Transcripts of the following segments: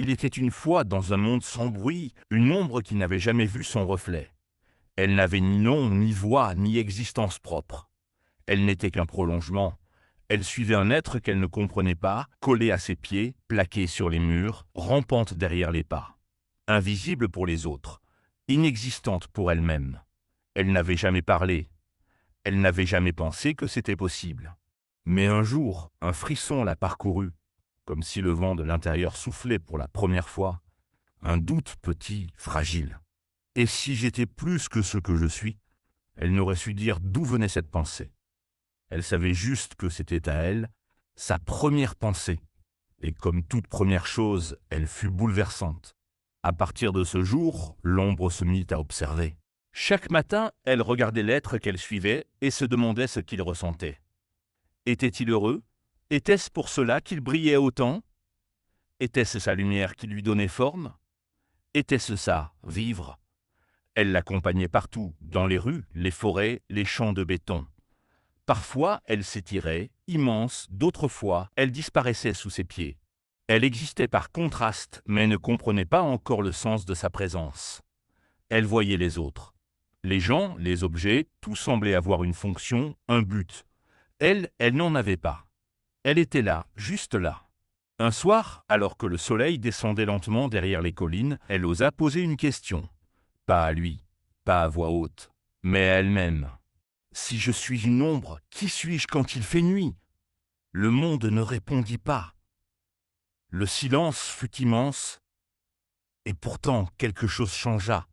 Il était une fois dans un monde sans bruit, une ombre qui n'avait jamais vu son reflet. Elle n'avait ni nom, ni voix, ni existence propre. Elle n'était qu'un prolongement. Elle suivait un être qu'elle ne comprenait pas, collé à ses pieds, plaqué sur les murs, rampante derrière les pas. Invisible pour les autres, inexistante pour elle-même. Elle n'avait jamais parlé. Elle n'avait jamais pensé que c'était possible. Mais un jour, un frisson la parcourut, comme si le vent de l'intérieur soufflait pour la première fois. Un doute petit, fragile. Et si j'étais plus que ce que je suis? Elle n'aurait su dire d'où venait cette pensée. Elle savait juste que c'était à elle, sa première pensée. Et comme toute première chose, elle fut bouleversante. À partir de ce jour, l'ombre se mit à observer. Chaque matin, elle regardait l'être qu'elle suivait et se demandait ce qu'il ressentait. Était-il heureux? Était-ce pour cela qu'il brillait autant? Était-ce sa lumière qui lui donnait forme? Était-ce ça, vivre? Elle l'accompagnait partout, dans les rues, les forêts, les champs de béton. Parfois, elle s'étirait, immense, d'autres fois, elle disparaissait sous ses pieds. Elle existait par contraste, mais ne comprenait pas encore le sens de sa présence. Elle voyait les autres. Les gens, les objets, tout semblait avoir une fonction, un but. Elle n'en avait pas. Elle était là, juste là. Un soir, alors que le soleil descendait lentement derrière les collines, elle osa poser une question. Pas à lui, pas à voix haute, mais à elle-même. Si je suis une ombre, qui suis-je quand il fait nuit? Le monde ne répondit pas. Le silence fut immense, et pourtant quelque chose changea.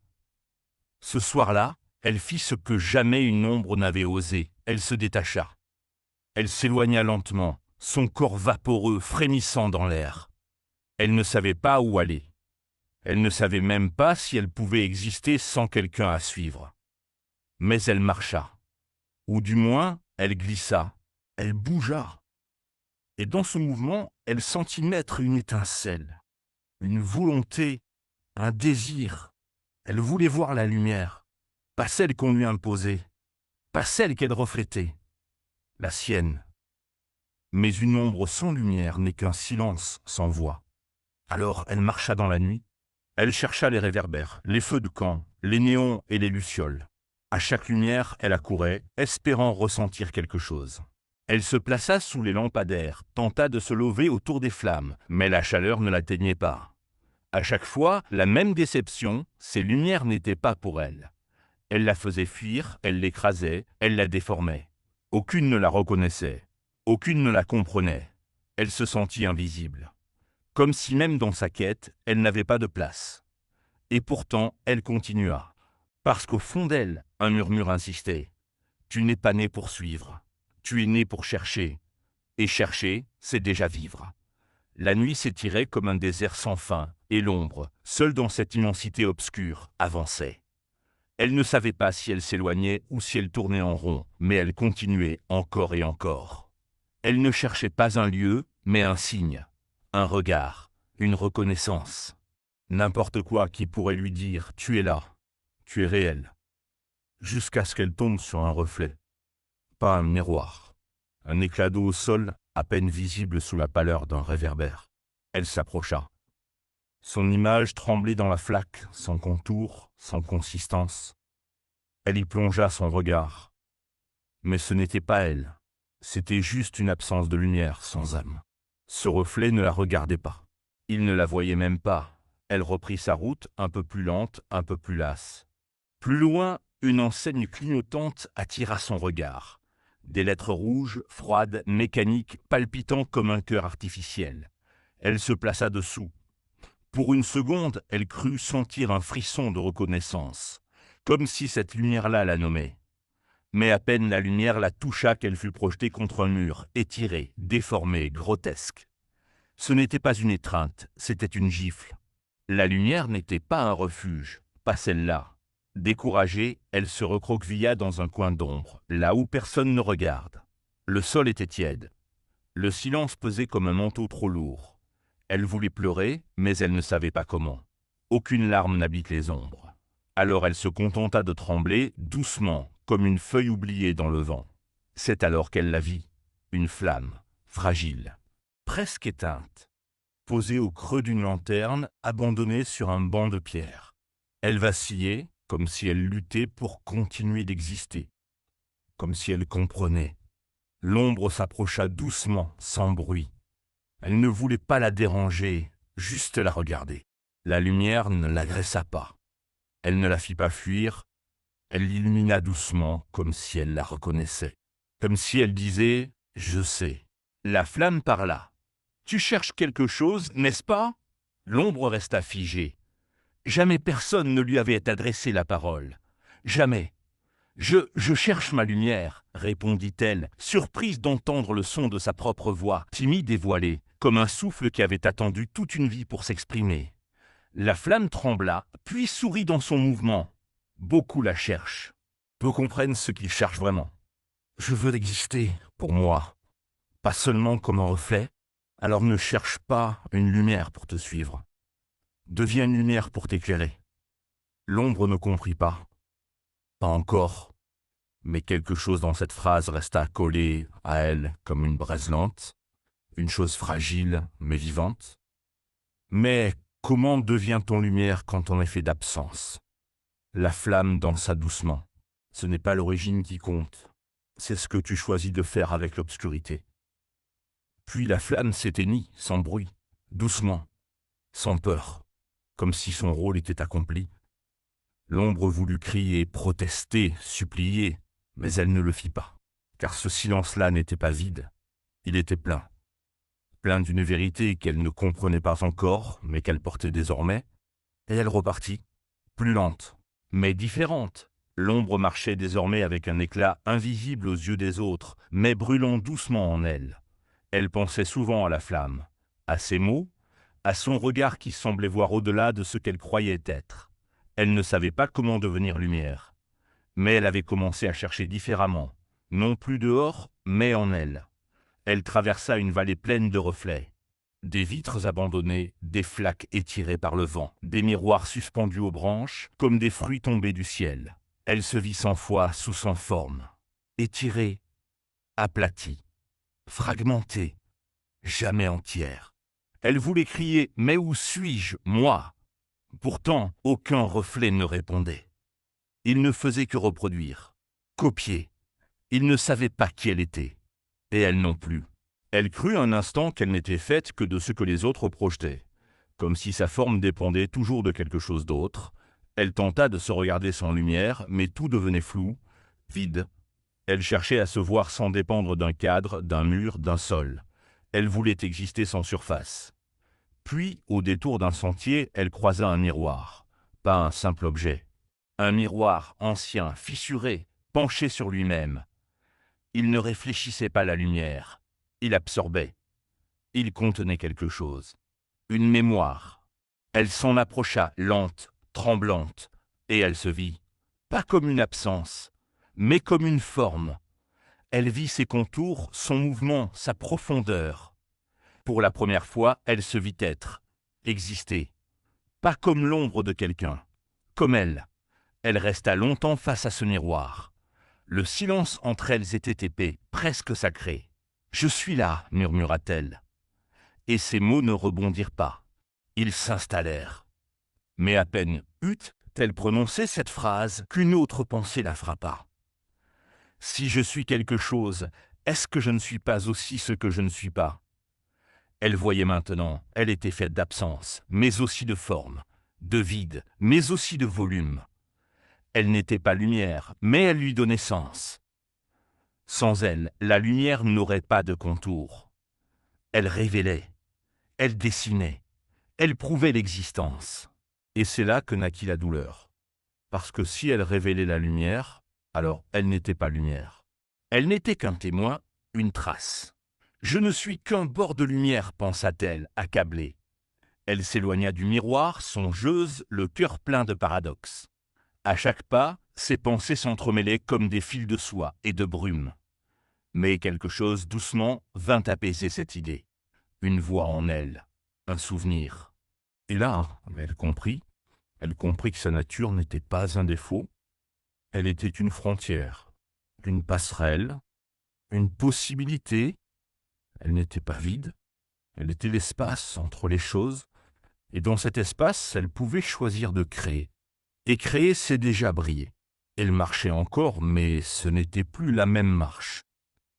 Ce soir-là, elle fit ce que jamais une ombre n'avait osé. Elle se détacha. Elle s'éloigna lentement, son corps vaporeux frémissant dans l'air. Elle ne savait pas où aller. Elle ne savait même pas si elle pouvait exister sans quelqu'un à suivre. Mais elle marcha. Ou du moins, elle glissa, elle bougea. Et dans ce mouvement, elle sentit naître une étincelle, une volonté, un désir. Elle voulait voir la lumière, pas celle qu'on lui imposait, pas celle qu'elle reflétait, la sienne. Mais une ombre sans lumière n'est qu'un silence sans voix. Alors elle marcha dans la nuit. Elle chercha les réverbères, les feux de camp, les néons et les lucioles. À chaque lumière, elle accourait, espérant ressentir quelque chose. Elle se plaça sous les lampadaires, tenta de se lever autour des flammes, mais la chaleur ne l'atteignait pas. À chaque fois, la même déception, ces lumières n'étaient pas pour elle. Elle la faisait fuir, elle l'écrasait, elle la déformait. Aucune ne la reconnaissait, aucune ne la comprenait. Elle se sentit invisible. Comme si même dans sa quête, elle n'avait pas de place. Et pourtant, elle continua. Parce qu'au fond d'elle, un murmure insistait. Tu n'es pas né pour suivre. Tu es né pour chercher. Et chercher, c'est déjà vivre. La nuit s'étirait comme un désert sans fin, et l'ombre, seule dans cette immensité obscure, avançait. Elle ne savait pas si elle s'éloignait ou si elle tournait en rond, mais elle continuait encore et encore. Elle ne cherchait pas un lieu, mais un signe, un regard, une reconnaissance. N'importe quoi qui pourrait lui dire « tu es là, tu es réel », jusqu'à ce qu'elle tombe sur un reflet. Pas un miroir, un éclat d'eau au sol, à peine visible sous la pâleur d'un réverbère. Elle s'approcha. Son image tremblait dans la flaque, sans contour, sans consistance. Elle y plongea son regard. Mais ce n'était pas elle. C'était juste une absence de lumière sans âme. Ce reflet ne la regardait pas. Il ne la voyait même pas. Elle reprit sa route, un peu plus lente, un peu plus lasse. Plus loin, une enseigne clignotante attira son regard. Des lettres rouges, froides, mécaniques, palpitant comme un cœur artificiel. Elle se plaça dessous. Pour une seconde, elle crut sentir un frisson de reconnaissance, comme si cette lumière-là la nommait. Mais à peine la lumière la toucha qu'elle fut projetée contre un mur, étirée, déformée, grotesque. Ce n'était pas une étreinte, c'était une gifle. La lumière n'était pas un refuge, pas celle-là. Découragée, elle se recroquevilla dans un coin d'ombre, là où personne ne regarde. Le sol était tiède. Le silence pesait comme un manteau trop lourd. Elle voulait pleurer, mais elle ne savait pas comment. Aucune larme n'habite les ombres. Alors elle se contenta de trembler, doucement, comme une feuille oubliée dans le vent. C'est alors qu'elle la vit, une flamme, fragile, presque éteinte. posée au creux d'une lanterne, abandonnée sur un banc de pierre. Elle vacillait, comme si elle luttait pour continuer d'exister, comme si elle comprenait. L'ombre s'approcha doucement, sans bruit. Elle ne voulait pas la déranger, juste la regarder. La lumière ne l'agressa pas. Elle ne la fit pas fuir. Elle l'illumina doucement, comme si elle la reconnaissait. Comme si elle disait « Je sais ». La flamme parla. « Tu cherches quelque chose, n'est-ce pas ?» L'ombre resta figée. Jamais personne ne lui avait adressé la parole. Jamais. « Je cherche ma lumière », répondit-elle, surprise d'entendre le son de sa propre voix, timide et voilée, comme un souffle qui avait attendu toute une vie pour s'exprimer. La flamme trembla, puis sourit dans son mouvement. Beaucoup la cherchent. Peu comprennent ce qu'ils cherchent vraiment. Je veux exister, pour moi, pas seulement comme un reflet. Alors ne cherche pas une lumière pour te suivre. Deviens une lumière pour t'éclairer. L'ombre ne comprit pas. Pas encore. Mais quelque chose dans cette phrase resta collé à elle comme une braise lente, une chose fragile mais vivante. Mais comment devient-on lumière quand on est fait d'absence? La flamme dansa doucement. Ce n'est pas l'origine qui compte, c'est ce que tu choisis de faire avec l'obscurité. Puis la flamme s'éteignit, sans bruit, doucement, sans peur, comme si son rôle était accompli. L'ombre voulut crier, protester, supplier, mais elle ne le fit pas, car ce silence-là n'était pas vide, il était plein. Plein d'une vérité qu'elle ne comprenait pas encore, mais qu'elle portait désormais, et elle repartit, plus lente, mais différente. L'ombre marchait désormais avec un éclat invisible aux yeux des autres, mais brûlant doucement en elle. Elle pensait souvent à la flamme, à ses mots, à son regard qui semblait voir au-delà de ce qu'elle croyait être. Elle ne savait pas comment devenir lumière, mais elle avait commencé à chercher différemment, non plus dehors, mais en elle. Elle traversa une vallée pleine de reflets. Des vitres abandonnées, des flaques étirées par le vent, des miroirs suspendus aux branches, comme des fruits tombés du ciel. Elle se vit 100 fois sous 100 formes, étirée, aplatie, fragmentée, jamais entière. Elle voulait crier « Mais où suis-je, moi ?» Pourtant, aucun reflet ne répondait. Il ne faisait que reproduire, copier. Il ne savait pas qui elle était, et elle non plus. Elle crut un instant qu'elle n'était faite que de ce que les autres projetaient, comme si sa forme dépendait toujours de quelque chose d'autre. Elle tenta de se regarder sans lumière, mais tout devenait flou, vide. Elle cherchait à se voir sans dépendre d'un cadre, d'un mur, d'un sol. Elle voulait exister sans surface. Puis, au détour d'un sentier, elle croisa un miroir, pas un simple objet. Un miroir ancien, fissuré, penché sur lui-même. Il ne réfléchissait pas la lumière, il absorbait. Il contenait quelque chose, une mémoire. Elle s'en approcha, lente, tremblante, et elle se vit, pas comme une absence, mais comme une forme. Elle vit ses contours, son mouvement, sa profondeur. Pour la première fois, elle se vit être, exister, pas comme l'ombre de quelqu'un, comme elle. Elle resta longtemps face à ce miroir. Le silence entre elles était épais, presque sacré. « Je suis là », murmura-t-elle. Et ses mots ne rebondirent pas. Ils s'installèrent. Mais à peine eut-elle prononcé cette phrase qu'une autre pensée la frappa. « Si je suis quelque chose, est-ce que je ne suis pas aussi ce que je ne suis pas ?» Elle voyait maintenant, elle était faite d'absence, mais aussi de forme, de vide, mais aussi de volume. Elle n'était pas lumière, mais elle lui donnait sens. Sans elle, la lumière n'aurait pas de contour. Elle révélait, elle dessinait, elle prouvait l'existence. Et c'est là que naquit la douleur. Parce que si elle révélait la lumière, alors elle n'était pas lumière. Elle n'était qu'un témoin, une trace. « Je ne suis qu'un bord de lumière », pensa-t-elle, accablée. Elle s'éloigna du miroir, songeuse, le cœur plein de paradoxes. À chaque pas, ses pensées s'entremêlaient comme des fils de soie et de brume. Mais quelque chose doucement vint apaiser cette idée. Une voix en elle, un souvenir. Et là, elle comprit que sa nature n'était pas un défaut. Elle était une frontière, une passerelle, une possibilité. Elle n'était pas vide, Elle était l'espace entre les choses, et dans cet espace, elle pouvait choisir de créer. Et créer, c'est déjà briller. Elle marchait encore, mais ce n'était plus la même marche.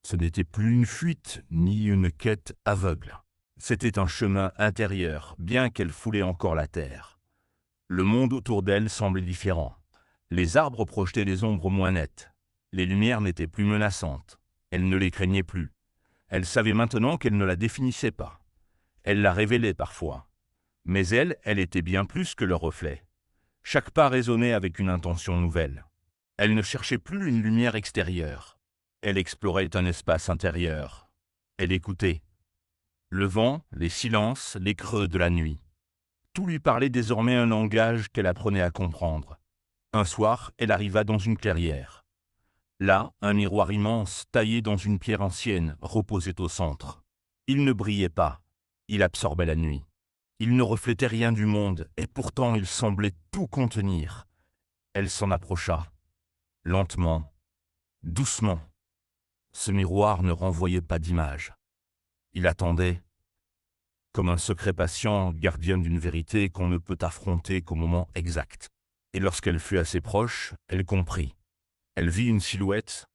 Ce n'était plus une fuite, ni une quête aveugle. C'était un chemin intérieur, bien qu'elle foulait encore la terre. Le monde autour d'elle semblait différent. Les arbres projetaient des ombres moins nettes. Les lumières n'étaient plus menaçantes. Elle ne les craignait plus. Elle savait maintenant qu'elle ne la définissait pas. Elle la révélait parfois. Mais elle était bien plus que le reflet. Chaque pas résonnait avec une intention nouvelle. Elle ne cherchait plus une lumière extérieure. Elle explorait un espace intérieur. Elle écoutait. Le vent, les silences, les creux de la nuit. Tout lui parlait désormais un langage qu'elle apprenait à comprendre. Un soir, elle arriva dans une clairière. Là, un miroir immense, taillé dans une pierre ancienne, reposait au centre. Il ne brillait pas. Il absorbait la nuit. Il ne reflétait rien du monde, et pourtant il semblait tout contenir. Elle s'en approcha. Lentement, doucement. Ce miroir ne renvoyait pas d'image. Il attendait, comme un secret patient, gardien d'une vérité qu'on ne peut affronter qu'au moment exact. Et lorsqu'elle fut assez proche, elle comprit. Elle vit une silhouette,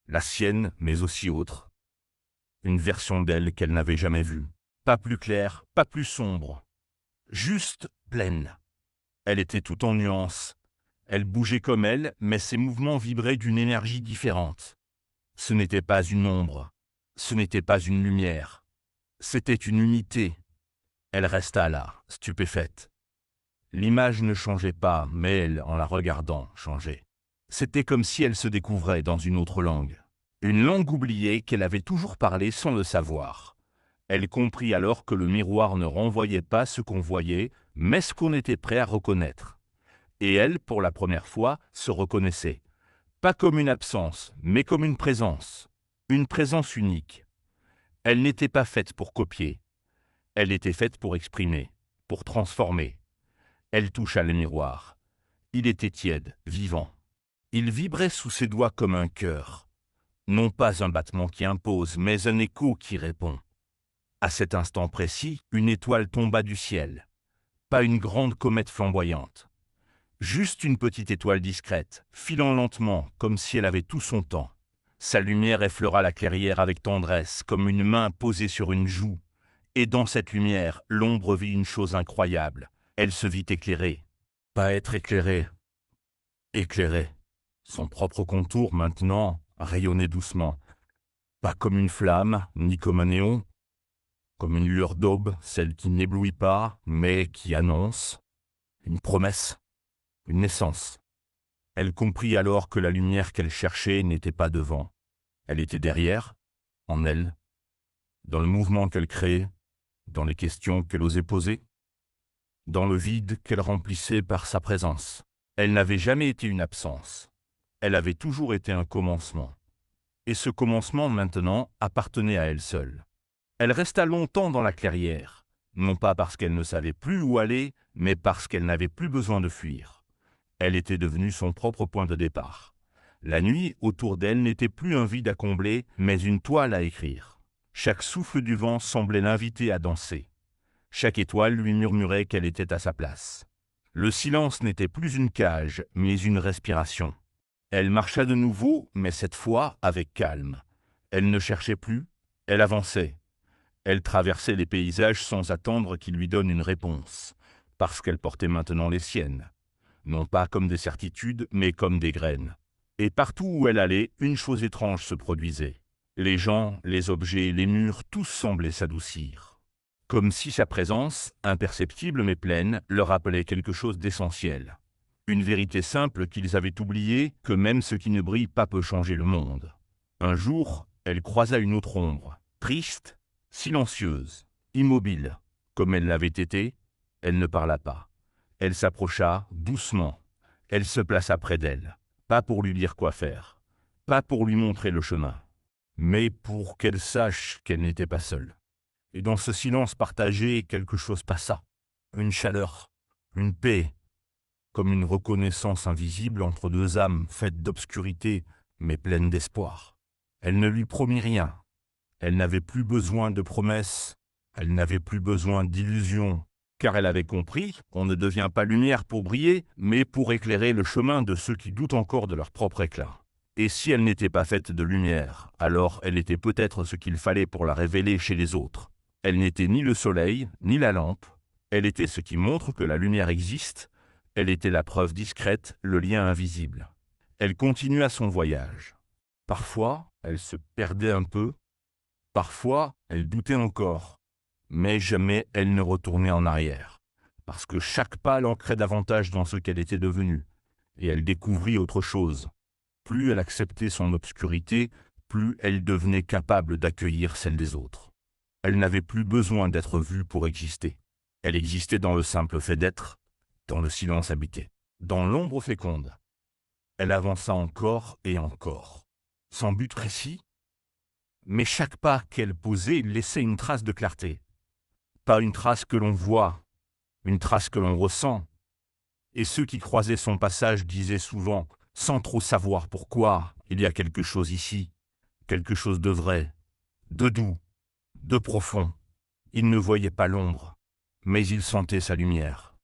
la sienne, mais aussi autre. Une version d'elle qu'elle n'avait jamais vue. Pas plus claire, pas plus sombre. Juste pleine. Elle était tout en nuances. Elle bougeait comme elle, mais ses mouvements vibraient d'une énergie différente. Ce n'était pas une ombre. Ce n'était pas une lumière. C'était une unité. Elle resta là, stupéfaite. L'image ne changeait pas, mais elle, en la regardant, changeait. C'était comme si elle se découvrait dans une autre langue. Une langue oubliée qu'elle avait toujours parlé sans le savoir. Elle comprit alors que le miroir ne renvoyait pas ce qu'on voyait, mais ce qu'on était prêt à reconnaître. Et elle, pour la première fois, se reconnaissait. Pas comme une absence, mais comme une présence. Une présence unique. Elle n'était pas faite pour copier. Elle était faite pour exprimer, pour transformer. Elle toucha le miroir. Il était tiède, vivant. Il vibrait sous ses doigts comme un cœur. Non pas un battement qui impose, mais un écho qui répond. À cet instant précis, une étoile tomba du ciel. Pas une grande comète flamboyante. Juste une petite étoile discrète, filant lentement, comme si elle avait tout son temps. Sa lumière effleura la clairière avec tendresse, comme une main posée sur une joue. Et dans cette lumière, l'ombre vit une chose incroyable. Elle se vit éclairée. Pas être éclairée. Éclairée. Son propre contour, maintenant, rayonnait doucement. Pas comme une flamme, ni comme un néon. Comme une lueur d'aube, celle qui n'éblouit pas, mais qui annonce. Une promesse. Une naissance. Elle comprit alors que la lumière qu'elle cherchait n'était pas devant. Elle était derrière, en elle, dans le mouvement qu'elle créait, dans les questions qu'elle osait poser, dans le vide qu'elle remplissait par sa présence. Elle n'avait jamais été une absence. Elle avait toujours été un commencement. Et ce commencement, maintenant, appartenait à elle seule. Elle resta longtemps dans la clairière, non pas parce qu'elle ne savait plus où aller, mais parce qu'elle n'avait plus besoin de fuir. Elle était devenue son propre point de départ. La nuit, autour d'elle, n'était plus un vide à combler, mais une toile à écrire. Chaque souffle du vent semblait l'inviter à danser. Chaque étoile lui murmurait qu'elle était à sa place. Le silence n'était plus une cage, mais une respiration. Elle marcha de nouveau, mais cette fois avec calme. Elle ne cherchait plus, elle avançait. Elle traversait les paysages sans attendre qu'ils lui donnent une réponse, parce qu'elle portait maintenant les siennes. Non pas comme des certitudes, mais comme des graines. Et partout où elle allait, une chose étrange se produisait. Les gens, les objets, les murs, tous semblaient s'adoucir. Comme si sa présence, imperceptible mais pleine, leur rappelait quelque chose d'essentiel. Une vérité simple qu'ils avaient oubliée, que même ce qui ne brille pas peut changer le monde. Un jour, elle croisa une autre ombre, triste, silencieuse, immobile. Comme elle l'avait été, elle ne parla pas. Elle s'approcha doucement. Elle se plaça près d'elle, pas pour lui dire quoi faire, pas pour lui montrer le chemin, mais pour qu'elle sache qu'elle n'était pas seule. Et dans ce silence partagé, quelque chose passa. Une chaleur, une paix, comme une reconnaissance invisible entre deux âmes faites d'obscurité, mais pleines d'espoir. Elle ne lui promit rien. Elle n'avait plus besoin de promesses, Elle n'avait plus besoin d'illusions, car elle avait compris qu'on ne devient pas lumière pour briller, mais pour éclairer le chemin de ceux qui doutent encore de leur propre éclat. Et si elle n'était pas faite de lumière, alors elle était peut-être ce qu'il fallait pour la révéler chez les autres. Elle n'était ni le soleil, ni la lampe. Elle était ce qui montre que la lumière existe. Elle était la preuve discrète, le lien invisible. Elle continua son voyage. Parfois, elle se perdait un peu. Parfois, elle doutait encore. Mais jamais elle ne retournait en arrière. Parce que chaque pas l'ancrait davantage dans ce qu'elle était devenue. Et elle découvrit autre chose. Plus elle acceptait son obscurité, plus elle devenait capable d'accueillir celle des autres. Elle n'avait plus besoin d'être vue pour exister. Elle existait dans le simple fait d'être, dans le silence habité, dans l'ombre féconde. Elle avança encore et encore, sans but précis, mais chaque pas qu'elle posait laissait une trace de clarté. Pas une trace que l'on voit, une trace que l'on ressent. Et ceux qui croisaient son passage disaient souvent, sans trop savoir pourquoi, il y a quelque chose ici, quelque chose de vrai, de doux, de profond. Ils ne voyaient pas l'ombre, mais ils sentaient sa lumière.